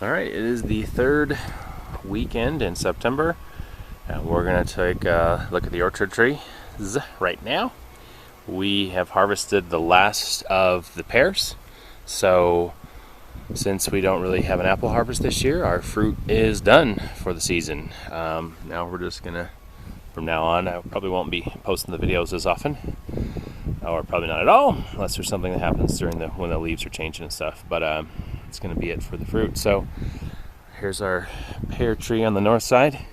Alright, it is the third weekend in September, and we're going to take a look at the orchard trees right now. We have harvested the last of the pears, so since we don't really have an apple harvest this year, our fruit is done for the season. Now we're just going to, from now on, I probably won't be posting the videos as often, or probably not at all, unless there's something that happens during when the leaves are changing and stuff, but it's going to be it for the fruit. So here's our pear tree on the north side.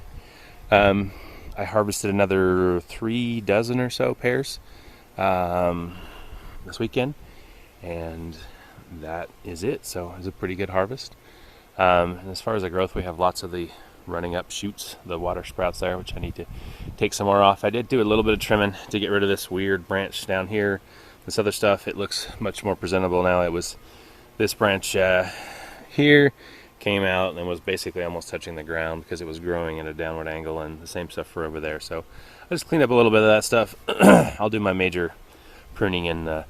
I harvested another 3 dozen or so pears this weekend, and that is it. So it's a pretty good harvest. And as far as the growth, we have lots of the running up shoots, the water sprouts there, which I need to take some more off. I did do a little bit of trimming to get rid of this weird branch down here. This other stuff, it looks much more presentable now. It was this branch here came out and was basically almost touching the ground because it was growing at a downward angle, and the same stuff for over there. So I just cleaned up a little bit of that stuff. I'll do my major pruning in the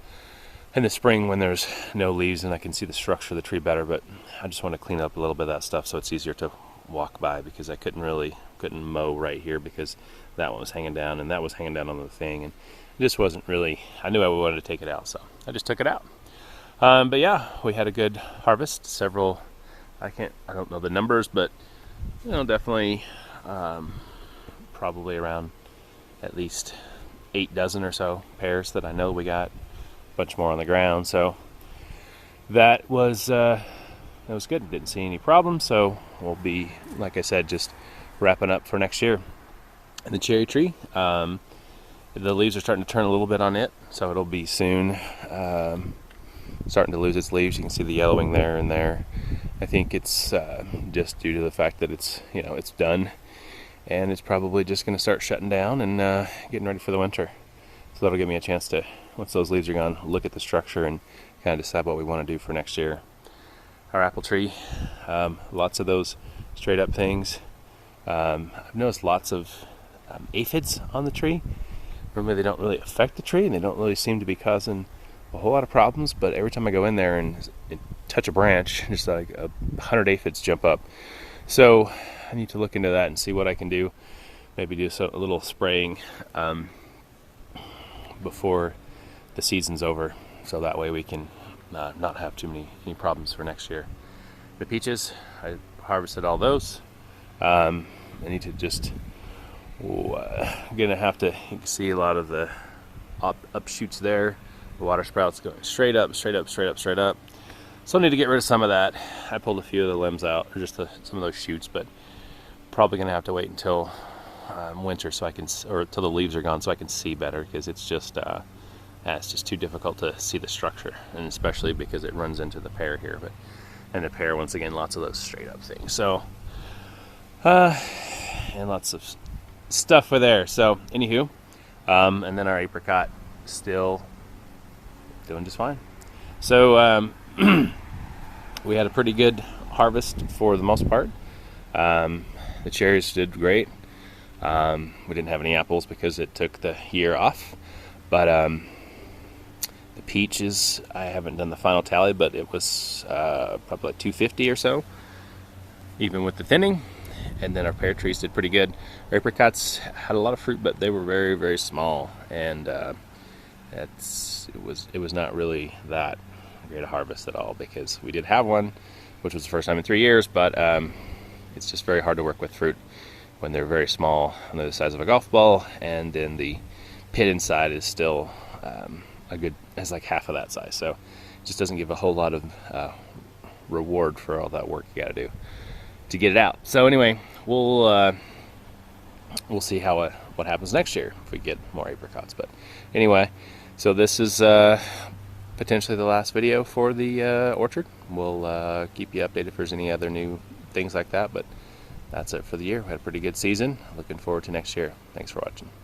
spring when there's no leaves and I can see the structure of the tree better, but I just want to clean up a little bit of that stuff so it's easier to walk by, because I couldn't mow right here because that one was hanging down and that was hanging down on the thing, and it just wasn't really, I knew I wanted to take it out, so I just took it out. But yeah, we had a good harvest. Several, I don't know the numbers, but definitely probably around at least 8 dozen or so pears that I know we got. A bunch more on the ground, so that was good. Didn't see any problems, so we'll be, like I said, just wrapping up for next year. And the cherry tree, the leaves are starting to turn a little bit on it, so it'll be soon starting to lose its leaves. You can see the yellowing there and there. I think it's just due to the fact that it's done, and it's probably just going to start shutting down and getting ready for the winter. So that'll give me a chance to, once those leaves are gone, look at the structure and kind of decide what we want to do for next year. Our apple tree, lots of those straight up things. I've noticed lots of aphids on the tree. Normally they don't really affect the tree and they don't really seem to be causing a whole lot of problems, but every time I go in there and touch a branch, just like 100 aphids jump up. So I need to look into that and see what I can do. Maybe do a little spraying before the season's over, so that way we can not have too many problems for next year. The peaches, I harvested all those. I need to just gonna have to, you can see a lot of the upshoots there. The water sprouts going straight up. So I need to get rid of some of that. I pulled a few of the limbs out, or just some of those shoots, but probably gonna have to wait until winter so I can, or till the leaves are gone, so I can see better, because it's just too difficult to see the structure, and especially because it runs into the pear here. And the pear, once again, lots of those straight up things. So and lots of stuff for there. So anywho, and then our apricot still doing just fine. So we had a pretty good harvest for the most part. The cherries did great. We didn't have any apples because it took the year off, but the peaches, I haven't done the final tally, but it was probably like 250 or so, even with the thinning. And then our pear trees did pretty good. Our apricots had a lot of fruit, but they were very, very small, and it was not really that great a harvest at all, because we did have one, which was the first time in 3 years, but it's just very hard to work with fruit when they're very small, and they're the size of a golf ball, and then the pit inside is still has like half of that size, so it just doesn't give a whole lot of reward for all that work you got to do to get it out. So anyway, we'll see what happens next year if we get more apricots. But anyway, so this is potentially the last video for the orchard. We'll keep you updated if there's any other new things like that, but that's it for the year. We had a pretty good season. Looking forward to next year. Thanks for watching.